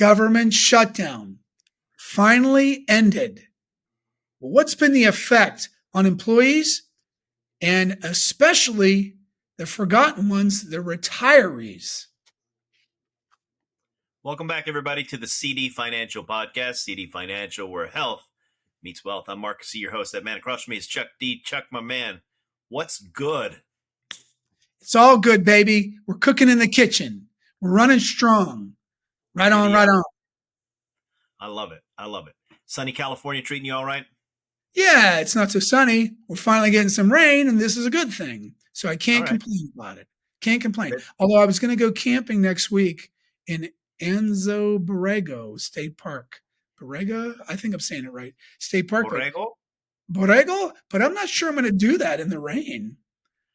government shutdown finally ended. Well, what's been the effect on employees and especially the forgotten ones, the retirees? Welcome back, everybody, to the CD Financial Podcast. CD Financial, where health meets wealth. I'm Marcus C., your host. That man across from me is Chuck D. Chuck, my man. What's good? It's all good, baby. We're cooking in the kitchen. We're running strong. Right on, right on. I love it. I love it. Sunny California treating you all right? Yeah, it's not so sunny. We're finally getting some rain, and this is a good thing. So I can't complain about it. Can't complain. Although I was going to go camping next week in Anzo Borrego State Park. Borrego? I think I'm saying it right. State Park. Borrego? Borrego? But I'm not sure I'm going to do that in the rain.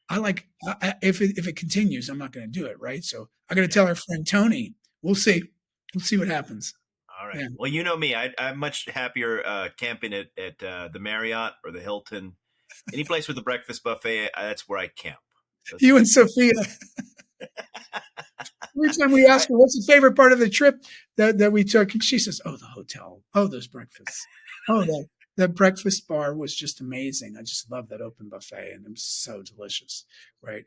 If it continues, I'm not going to do it, right? So I got to tell our friend Tony. We'll see. We'll see what happens. All right. Yeah. Well, you know me. I'm much happier camping at the Marriott or the Hilton. Any place with a breakfast buffet, that's where I camp. You and Sophia. Every time we ask her, what's the favorite part of the trip that we took? She says, oh, the hotel. Oh, those breakfasts. Oh, that breakfast bar was just amazing. I just love that open buffet, and it was so delicious, right?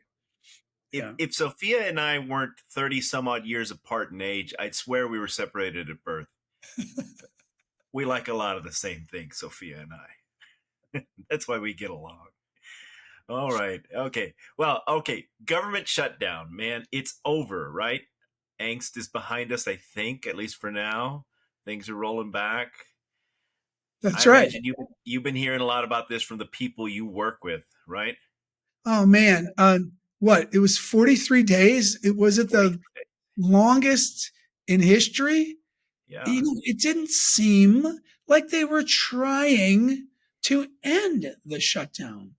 If Sophia and I weren't 30 some odd years apart in age, I'd swear we were separated at birth. We like a lot of the same things, Sophia and I. That's why we get along. All right. Okay. Well, okay. Government shutdown, man. It's over, right? Angst is behind us, I think, at least for now. Things are rolling back. That's right. You've been hearing a lot about this from the people you work with, right? Oh, man. What? It was 43 days? Was it the longest in history? Yeah. It didn't seem like they were trying to end the shutdown.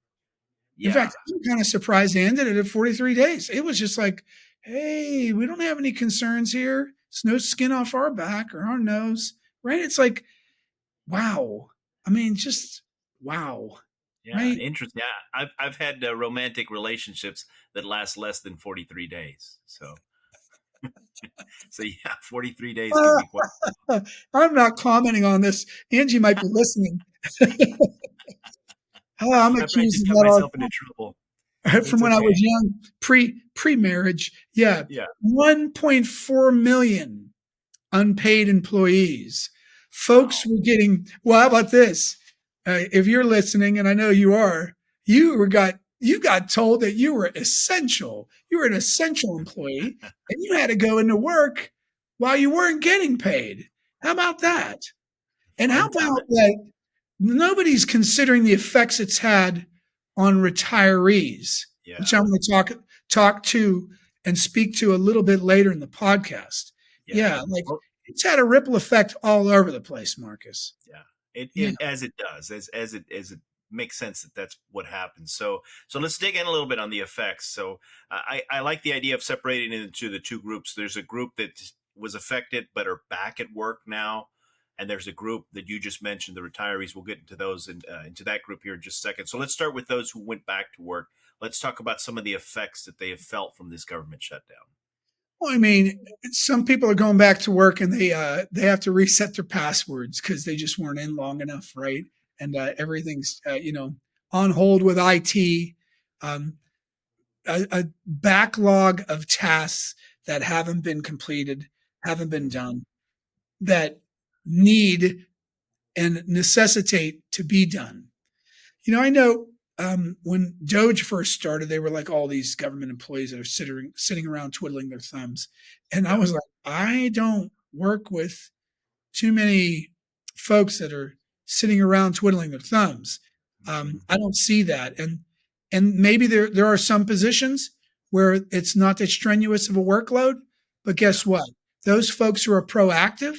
Yeah. In fact, I'm kind of surprised they ended it at 43 days. It was just like, hey, we don't have any concerns here. It's no skin off our back or our nose, right? It's like, wow. I mean, just wow. Yeah, right? Interesting. Yeah, I've had romantic relationships that last less than 43 days. So, so yeah, 43 days can be quite. I'm not commenting on this. Angie might be listening. I'm accused of myself into trouble. From when I was young, pre-marriage. Yeah. 1.4 million unpaid employees. Folks were getting, well, how about this? If you're listening, and I know you are, you got told that you were essential. You were an essential employee, and you had to go into work while you weren't getting paid. How about that? And how about that? Nobody's considering the effects it's had on retirees, which I'm going to talk to and speak to a little bit later in the podcast. Yeah, like it's had a ripple effect all over the place, Marcus. Yeah, as it does, as it makes sense that's what happens. So let's dig in a little bit on the effects. So I like the idea of separating it into the two groups. There's a group that was affected but are back at work now. And there's a group that you just mentioned, the retirees. We'll get into those and into that group here in just a second. So let's start with those who went back to work. Let's talk about some of the effects that they have felt from this government shutdown. Well, I mean, some people are going back to work and they have to reset their passwords because they just weren't in long enough, right? And everything's on hold with IT. A backlog of tasks that haven't been completed, haven't been done, that need and necessitate to be done. I know when Doge first started, they were like all these government employees that are sitting around twiddling their thumbs. And I was like, I don't work with too many folks that are sitting around twiddling their thumbs. I don't see that. And maybe there are some positions where it's not that strenuous of a workload, but guess what? Those folks who are proactive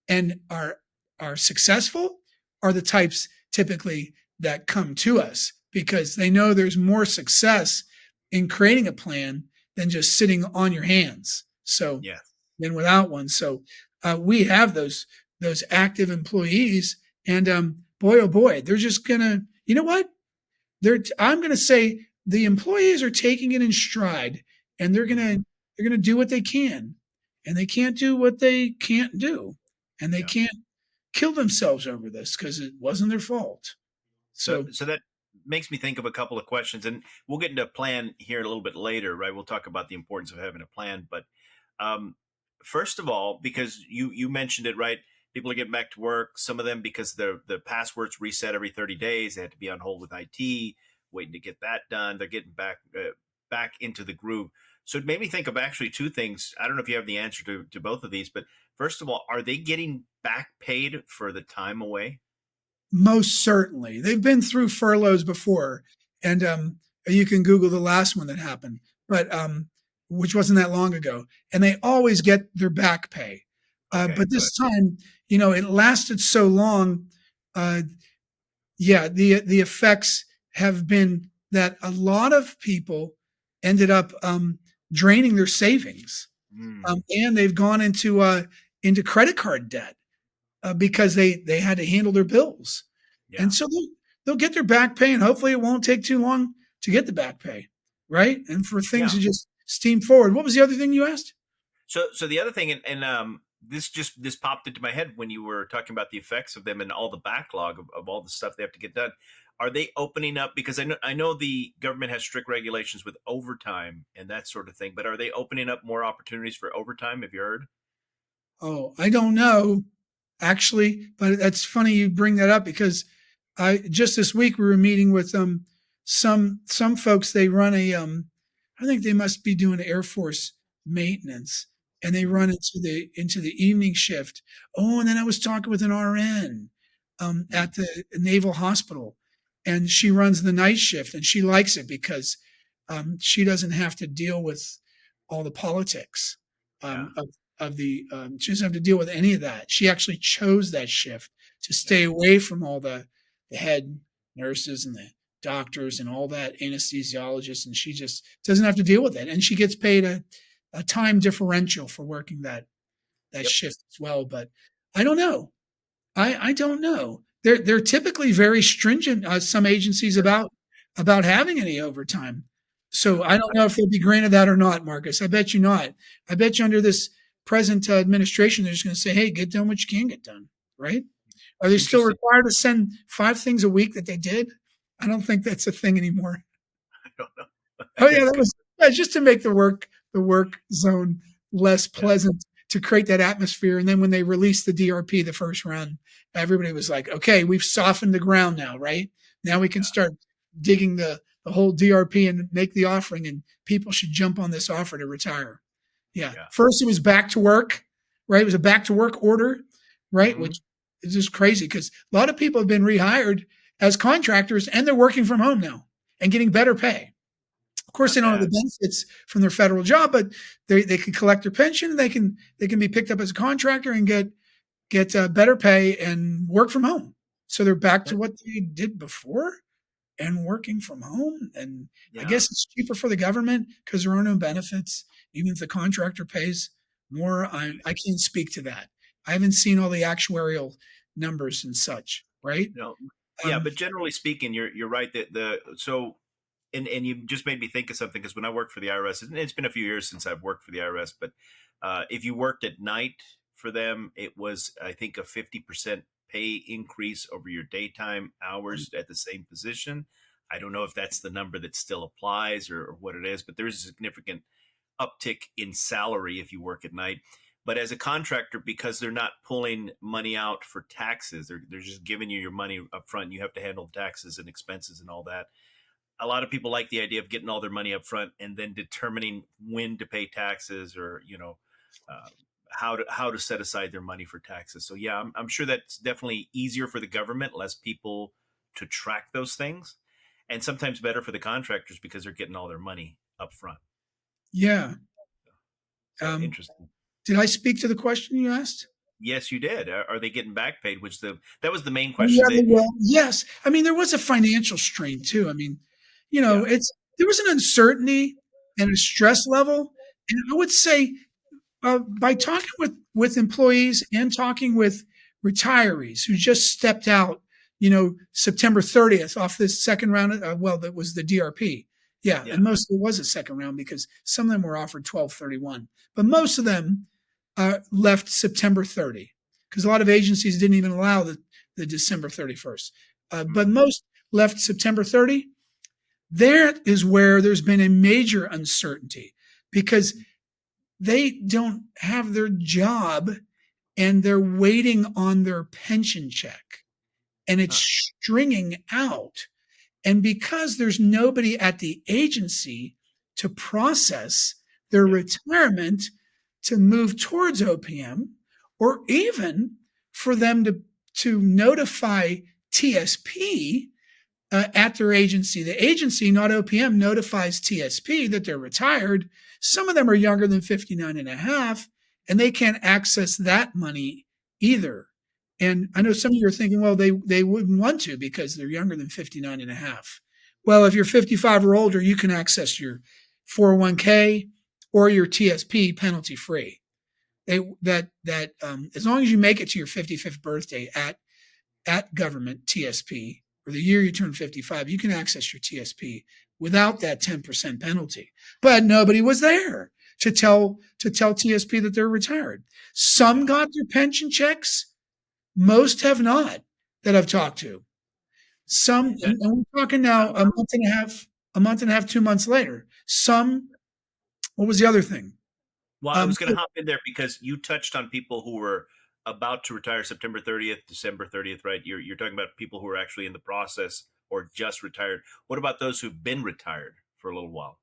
and are successful are the types typically that come to us because they know there's more success in creating a plan than just sitting on your hands. So than without one. So we have those active employees, and boy, oh boy, they're just gonna, you know what? I'm gonna say the employees are taking it in stride, and they're gonna do what they can. and they can't do what they can't do, and they Yeah. can't kill themselves over this because it wasn't their fault. So, So so that makes me think of a couple of questions, and we'll get into a plan here a little bit later, right? We'll talk about the importance of having a plan, but um, first of all, because you mentioned it, right? People are getting back to work. Some of them because the passwords reset every 30 days. They had to be on hold with IT, waiting to get that done. They're getting back into the groove. So it made me think of actually two things. I don't know if you have the answer to both of these, but first of all, are they getting back paid for the time away? most certainly. They've been through furloughs before, and you can Google the last one that happened, but which wasn't that long ago, and they always get their back pay. Okay, But good. this time, it lasted so long. Uh, yeah, the effects have been that a lot of people ended up draining their savings, Mm, and they've gone into credit card debt because they had to handle their bills, yeah. and so they'll get their back pay, and hopefully it won't take too long to get the back pay, right? And for things Yeah. to just steam forward. What was the other thing you asked? So the other thing, and this popped into my head when you were talking about the effects of them and all the backlog of all the stuff they have to get done. Are they opening up? Because I know the government has strict regulations with overtime and that sort of thing, but are they opening up more opportunities for overtime? Have you heard? Oh, I don't know actually, but that's funny you bring that up because I just this week we were meeting with some folks. They run a I think they must be doing Air Force maintenance, and they run Mm, into the evening shift. Oh, and then I was talking with an RN mm, at the Naval Hospital, and she runs the night shift, and she likes it because she doesn't have to deal with all the politics yeah, of the she doesn't have to deal with any of that. She actually chose that shift to yeah, stay away from all the head nurses and the doctors and all that anesthesiologists, and she just doesn't have to deal with it. And she gets paid a time differential for working that yep, shift as well. But I don't know. I don't know. They're typically very stringent. Some agencies sure, about having any overtime. yeah, So I don't know if they'll be granted that or not, Marcus. I bet you not. I bet you under this present administration, they're just going to say, "Hey, get done what you can get done." Right? Are they still interesting. required to send 5 things a week that they did? I don't think that's a thing anymore. I don't know. Oh yeah, That's that good. was yeah, just to make the work zone less Yeah, pleasant to create that atmosphere. And then when they released the DRP the first round, everybody was like, "Okay, we've softened the ground now, right? Now we can yeah, start digging the whole DRP and make the offering, and people should jump on this offer to retire." Yeah, yeah. first it was back to work, right? It was a back to work order, right? Hmm. Which is just crazy because a lot of people have been rehired as contractors and they're working from home now and getting better pay. Of course, they Not don't have the bad. benefits from their federal job, but they can collect their pension. They can be picked up as a contractor and get better pay and work from home. So they're back to what they did before and working from home. And I Yeah. guess it's cheaper for the government because there are no benefits, even if the contractor pays more. I can't speak to that. I haven't seen all the actuarial numbers and such. Right? No, yeah, Um, but generally speaking, you're right that the so and you just made me think of something because when I worked for the IRS, and it's been a few years since I've worked for the IRS, but if you worked at night for them, it was I think a 50% pay increase over your daytime hours at the same position. I don't know if that's the number that still applies or what it is, but there's a significant uptick in salary if you work at night. But as a contractor, because they're not pulling money out for taxes, they're just giving you your money up front. You have to handle taxes and expenses and all that. A lot of people like the idea of getting all their money up front and then determining when to pay taxes or uh, how to set aside their money for taxes. So yeah, I'm sure that's definitely easier for the government, less people to track those things, and sometimes better for the contractors because they're getting all their money up front. yeah. So Um, interesting. did I speak to the question you asked? Yes, you did. Are they getting back paid? Which that was the main Oh, yeah, question. they That will. Yes. I mean, there was a financial strain too. I mean, yeah, there was an uncertainty and a stress level. And I would say by talking with employees and talking with retirees who just stepped out, September 30th off this second round. Well, that was the DRP. Yeah, yeah, and most of it was a second round because some of them were offered 12/31, but most of them left September 30, because a lot of agencies didn't even allow the December 31st. But most left September 30. There is where there's been a major uncertainty because they don't have their job and they're waiting on their pension check and it's stringing out. And because there's nobody at the agency to process their retirement to move towards OPM, or even for them to notify TSP at their agency. The agency, not OPM, notifies TSP that they're retired. Some of them are younger than 59 and a half, and they can't access that money either. And I know some of you are thinking, well, they wouldn't want to because they're younger than 59 and a half. Well, if you're 55 or older, you can access your 401k or your TSP penalty free. As long as you make it to your 55th birthday at government TSP, or the year you turn 55, you can access your TSP without that 10% penalty. But nobody was there to tell TSP that they're retired. Some got their pension checks. Most have not that I've talked to. Some, and we're talking now a month and a half, 2 months later. Some, what was the other thing? Well, I was going to hop in there because you touched on people who were about to retire September 30th, December 30th, right? You're talking about people who are actually in the process or just retired. What about those who've been retired for a little while?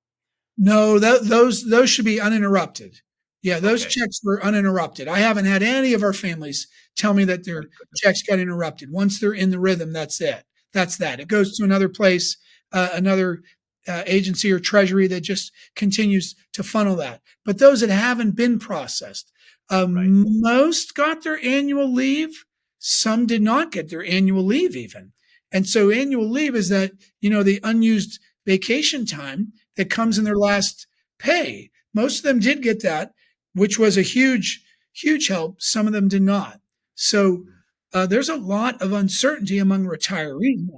No, those should be uninterrupted. Yeah, those checks were uninterrupted. I haven't had any of our families tell me that their checks got interrupted. Once they're in the rhythm, that's it. That's that. It goes to another place, another agency or treasury that just continues to funnel that. But those that haven't been processed, most got their annual leave. Some did not get their annual leave even. And so annual leave is that, the unused vacation time that comes in their last pay. Most of them did get that, which was a huge, huge help. Some of them did not. So there's a lot of uncertainty among retirees,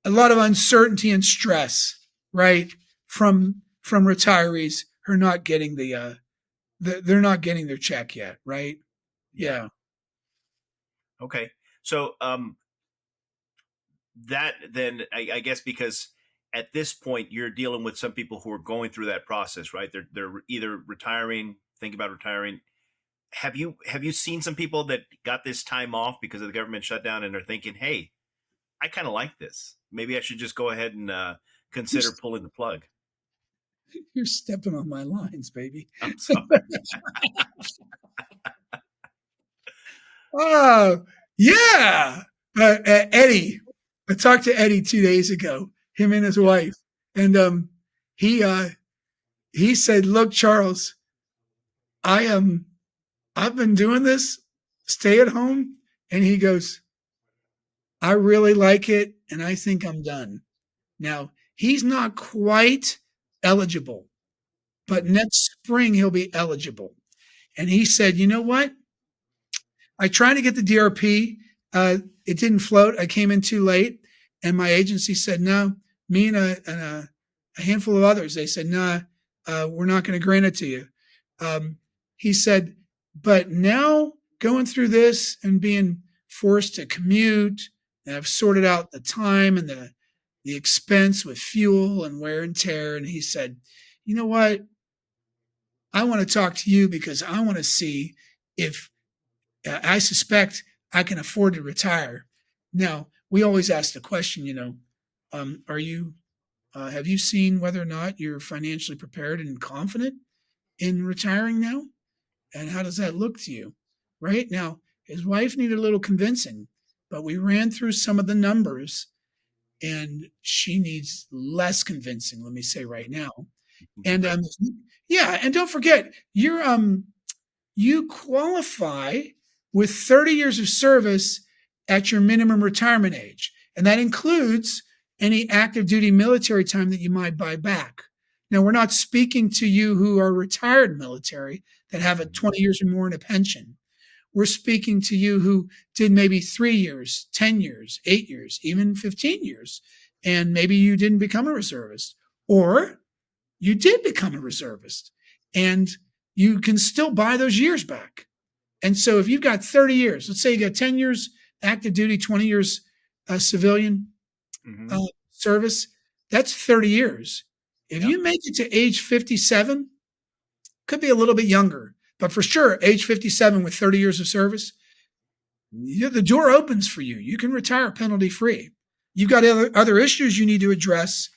a lot of uncertainty and stress, right, from retirees who are not getting they're not getting their check yet, right? Yeah. Okay. So that then I guess because at this point you're dealing with some people who are going through that process, right? They're either retiring, think about retiring. Have you seen some people that got this time off because of the government shutdown and are thinking, hey, I kind of like this. Maybe I should just go ahead and consider pulling the plug. You're stepping on my lines, baby. I'm sorry. Oh, yeah. Eddie, I talked to Eddie 2 days ago, him and his wife. And he said, look, Charles, I've been doing this, stay at home. And he goes, I really like it. And I think I'm done. Now, he's not quite eligible, but next spring he'll be eligible. And he said, you know what? I tried to get the DRP. It didn't float. I came in too late. And my agency said, no, me and a handful of others, they said, no, we're not going to grant it to you. He said, but now going through this and being forced to commute, and I've sorted out the time and the expense with fuel and wear and tear. And he said, you know what? I want to talk to you because I want to see if I suspect I can afford to retire. Now, we always ask the question, have you seen whether or not you're financially prepared and confident in retiring now? And how does that look to you? Right now, his wife needed a little convincing, but we ran through some of the numbers and she needs less convincing, let me say right now. And and don't forget, you qualify with 30 years of service at your minimum retirement age. And that includes any active duty military time that you might buy back. Now, we're not speaking to you who are retired military that have 20 years or more in a pension. We're speaking to you who did maybe 3 years, 10 years, 8 years, even 15 years. And maybe you didn't become a reservist, or you did become a reservist. And you can still buy those years back. And so if you've got 30 years, let's say you got 10 years active duty, 20 years civilian Mm-hmm. service, that's 30 years. If Yep. you make it to age 57, could be a little bit younger, but for sure, age 57 with 30 years of service, the door opens for you. You can retire penalty free. You've got other issues you need to address,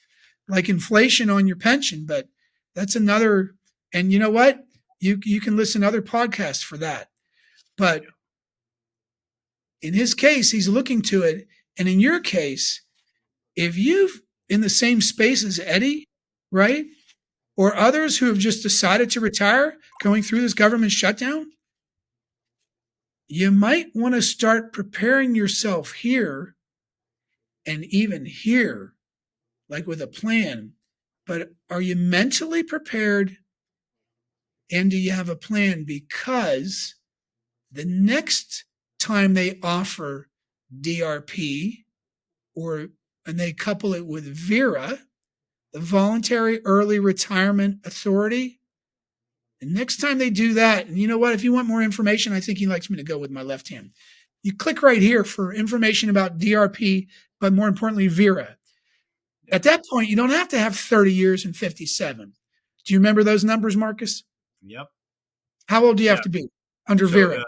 like inflation on your pension, but that's another. And you know what? You can listen to other podcasts for that. But in his case, he's looking to it. And in your case, if you've in the same space as Eddie, right? Or others who have just decided to retire going through this government shutdown, you might want to start preparing yourself here and even here, like with a plan. But are you mentally prepared? And do you have a plan? Because the next time they offer DRP and they couple it with VERA, the Voluntary Early Retirement Authority, the next time they do that, and you know what? If you want more information, I think he likes me to go with my left hand. You click right here for information about DRP, but more importantly, VERA. At that point, you don't have to have 30 years and 57. Do you remember those numbers, Marcus? Yep. How old do you Yeah. have to be under So VERA?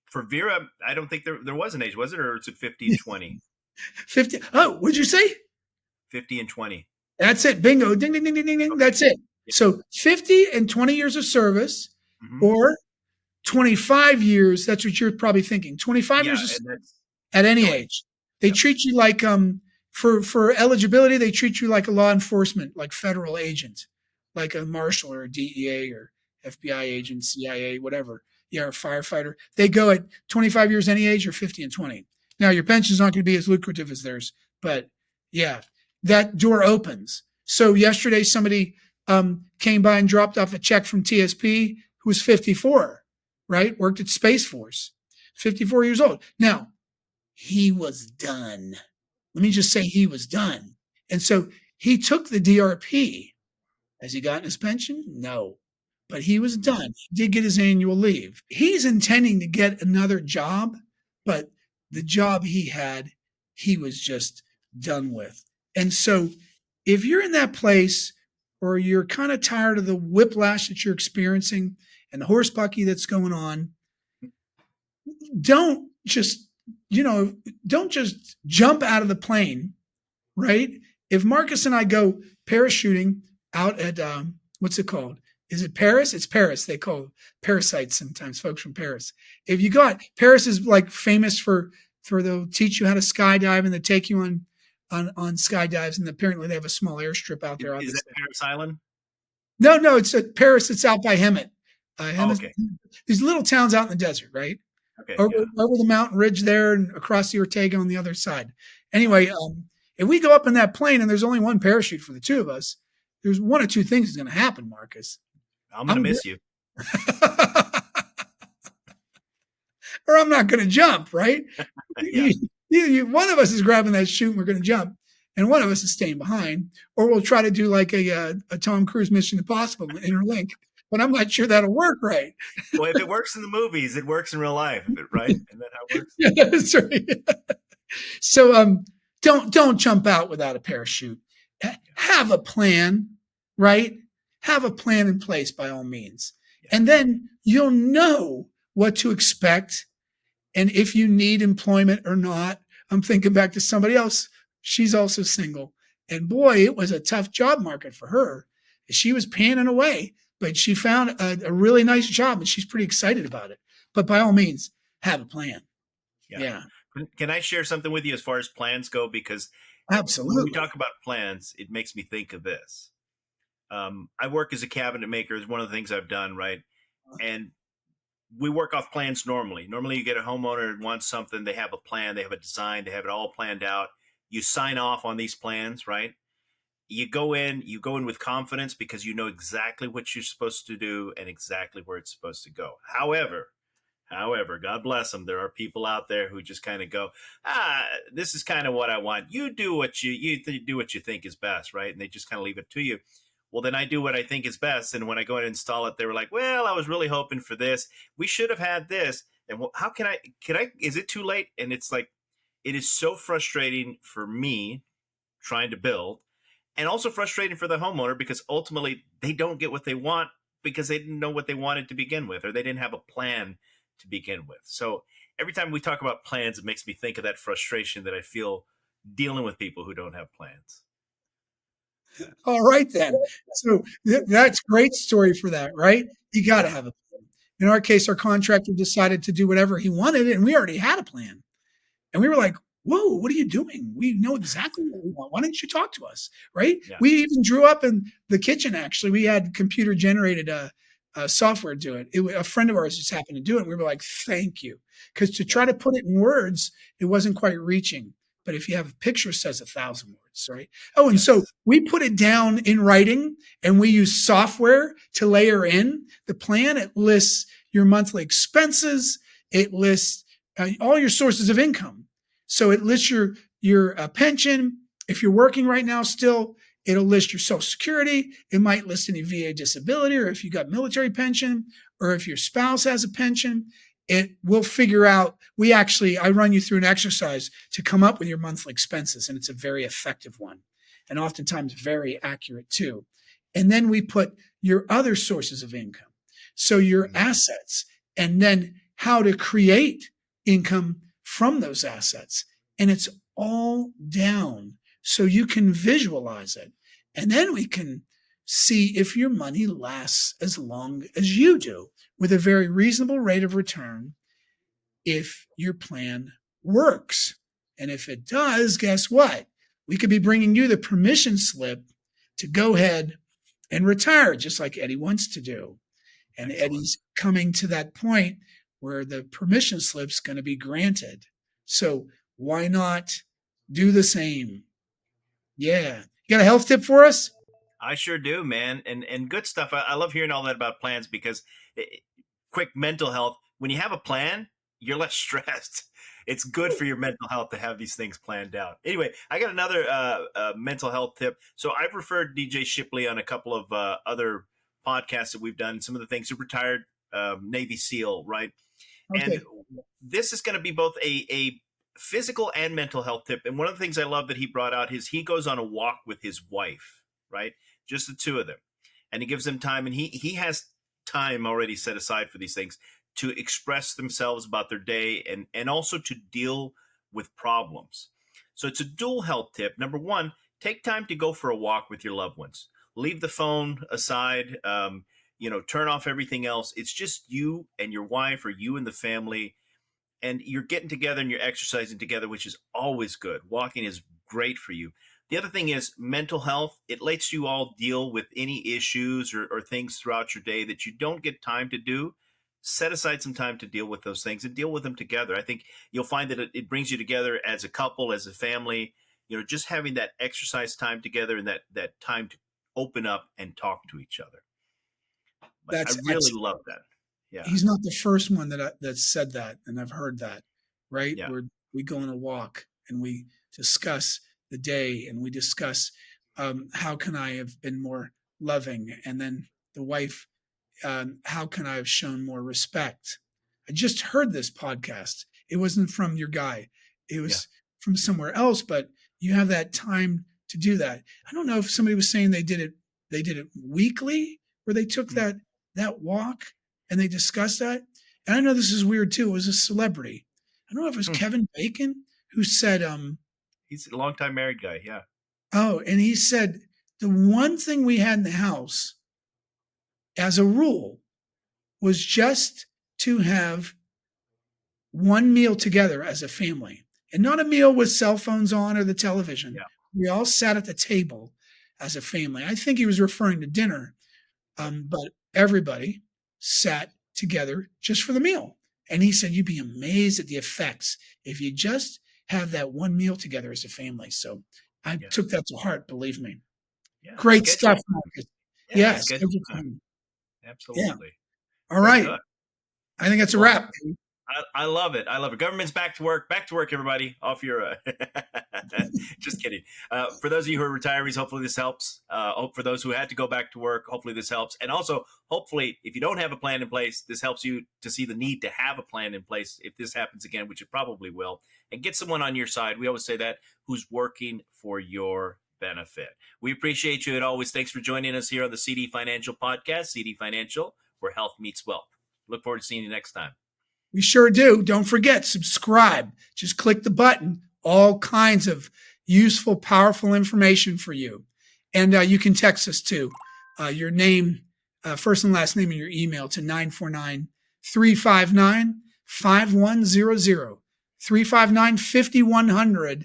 for VERA, I don't think there was an age, was it? Or is it 50 and 20? 50. Oh, what'd you say? 50 and 20. That's it. Bingo. Ding, ding, ding, ding, ding, ding. Okay. That's it. Yeah. So 50 and 20 years of service Mm-hmm. or 25 years. That's what you're probably thinking. 25 Yeah, years of and that's at any go ahead. age. They Yep. treat you like for eligibility, they treat you like a law enforcement, like federal agent, like a marshal or a DEA or FBI agent, CIA, whatever. Yeah, or a firefighter. They go at 25 years any age or 50 and 20. Now your pension's not going to be as lucrative as theirs, but yeah, that door opens. So yesterday somebody came by and dropped off a check from TSP who was 54, right? Worked at Space Force, 54 years old. Now, he was done. Let me just say he was done. And so he took the DRP. Has he gotten his pension? No. But he was done. He did get his annual leave. He's intending to get another job, but the job he had, he was just done with. And so if you're in that place or you're kind of tired of the whiplash that you're experiencing and the horse bucky that's going on, don't just don't just jump out of the plane, right? If Marcus and I go parachuting out at what's it called? Is it Paris? It's Paris. They call it parasites sometimes, folks from Paris. If you got Paris is like famous for they'll teach you how to skydive and they take you on skydives, and apparently they have a small airstrip out there. Is that Paris Island? No, it's at Paris. It's out by Hemet. Okay. These little towns out in the desert, right? Okay. Over Yeah. the mountain ridge there and across the Ortega on the other side. Anyway, if we go up in that plane and there's only one parachute for the two of us, there's one or two things that's going to happen, Marcus. I'm going to miss you. Or I'm not going to jump, right? Yeah. One of us is grabbing that chute and we're going to jump, and one of us is staying behind. Or we'll try to do like a Tom Cruise Mission Impossible interlink. But I'm not sure that'll work right. Well, if it works in the movies, it works in real life, right? Isn't that how it works? Yeah, that's right. So don't jump out without a parachute. Have a plan, right? Have a plan in place by all means. Yeah. And then you'll know what to expect and if you need employment or not. I'm thinking back to somebody else. She's also single. And boy, it was a tough job market for her. She was panning away, but she found a really nice job and she's pretty excited about it. But by all means, have a plan. Yeah. Can I share something with you as far as plans go? Because absolutely, when we talk about plans, it makes me think of this. I work as a cabinet maker. It's one of the things I've done, right? And we work off plans normally. Normally you get a homeowner who wants something, they have a plan, they have a design, they have it all planned out. You sign off on these plans, right? You go in with confidence because you know exactly what you're supposed to do and exactly where it's supposed to go. However, God bless them, there are people out there who just kind of go, this is kind of what I want. You do what you do what you think is best, right? And they just kind of leave it to you. Well, then I do what I think is best. And when I go and install it, they were like, well, I was really hoping for this. We should have had this. And how is it too late? And it's like, it is so frustrating for me trying to build, and also frustrating for the homeowner because ultimately they don't get what they want because they didn't know what they wanted to begin with, or they didn't have a plan to begin with. So every time we talk about plans, it makes me think of that frustration that I feel dealing with people who don't have plans. All right then. So that's great story for that, right? You got to Yeah. have a plan. In our case, our contractor decided to do whatever he wanted, and we already had a plan. And we were like, whoa, what are you doing? We know exactly what we want. Why don't you talk to us? Right? Yeah. We even drew up in the kitchen, actually. We had computer generated software do it. A friend of ours just happened to do it. And we were like, thank you. Because to try Yeah. to put it in words, it wasn't quite reaching. But if you have a picture, says 1,000 words, right? Oh, and so Yes. we put it down in writing and we use software to layer in the plan. It lists your monthly expenses. It lists all your sources of income. So it lists your pension. If you're working right now still, it'll list your Social Security. It might list any VA disability, or if you got military pension, or if your spouse has a pension. It will figure out. I run you through an exercise to come up with your monthly expenses, and it's a very effective one, and oftentimes very accurate too. And then we put your other sources of income, so your Mhm. assets, and then how to create income from those assets. And it's all down so you can visualize it. And then we can see if your money lasts as long as you do with a very reasonable rate of return if your plan works. And if it does, guess what? We could be bringing you the permission slip to go ahead and retire, just like Eddie wants to do. And Excellent. Eddie's coming to that point where the permission slip's going to be granted. So why not do the same? Yeah. You got a health tip for us? I sure do, man, and good stuff. I love hearing all that about plans because, quick mental health. When you have a plan, you're less stressed. It's good for your mental health to have these things planned out. Anyway, I got another mental health tip. So I've referred DJ Shipley on a couple of other podcasts that we've done. Some of the things, he retired Navy SEAL, right? And Okay. this is going to be both a physical and mental health tip. And one of the things I love that he brought out is he goes on a walk with his wife, right? Just the two of them. And he gives them time, and he has time already set aside for these things to express themselves about their day, and also to deal with problems. So it's a dual health tip. Number one, take time to go for a walk with your loved ones. Leave the phone aside. Turn off everything else. It's just you and your wife, or you and the family, and you're getting together and you're exercising together, which is always good. Walking is great for you. The other thing is mental health. It lets you all deal with any issues or things throughout your day that you don't get time to do. Set aside some time to deal with those things and deal with them together. I think you'll find that it brings you together as a couple, as a family. Just having that exercise time together, and that time to open up and talk to each other. But I That's really excellent. love that. Yeah. He's not the first one that said that, and I've heard that, right? Yeah. Where we go on a walk and we discuss the day and we discuss how can I have been more loving, and then the wife, how can I have shown more respect? I just heard this podcast. It wasn't from your guy. It Yeah. was from somewhere else, but you have that time to do that. I don't know if somebody was saying they did it weekly, where they took Mm. that walk and they discussed that. And I know this is weird too. It was a celebrity. I don't know if it was Hmm. Kevin Bacon who said, He's a longtime married guy. Yeah. oh, and he said, the one thing we had in the house as a rule was just to have one meal together as a family, and not a meal with cell phones on or the television. Yeah. We all sat at the table as a family. I think he was referring to dinner, Yep. but everybody sat together just for the meal. And he said, you'd be amazed at the effects if you just have that one meal together as a family. So I took Yes. that to heart, believe me. Yeah. Great Schedule stuff, time. Marcus. Yeah. Yes. Schedule time. Yeah. Absolutely. All Very right. good. I think that's a Well, wrap. I love it. I love it. Government's back to work. Back to work, everybody. Off your. Just kidding. For those of you who are retirees, hopefully this helps. Hope for those who had to go back to work, hopefully this helps. And also, hopefully, if you don't have a plan in place, this helps you to see the need to have a plan in place if this happens again, which it probably will, and get someone on your side. We always say that, who's working for your benefit. We appreciate you, and always thanks for joining us here on the CD Financial Podcast. CD Financial, where health meets wealth. Look forward to seeing you next time. We sure do. Don't forget, subscribe. Just click the button. All kinds of useful, powerful information for you. And you can text us too. Your name, first and last name, and your email to 949-359-5100, 359-5100.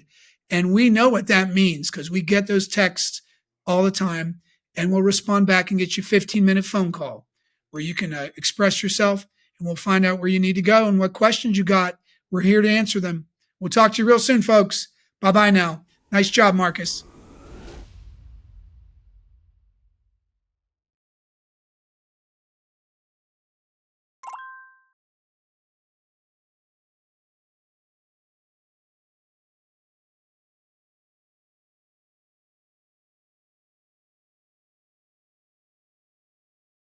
And we know what that means because we get those texts all the time, and we'll respond back and get you a 15-minute phone call where you can express yourself, and we'll find out where you need to go and what questions you got. We're here to answer them. We'll talk to you real soon, folks. Bye-bye now. Nice job, Marcus.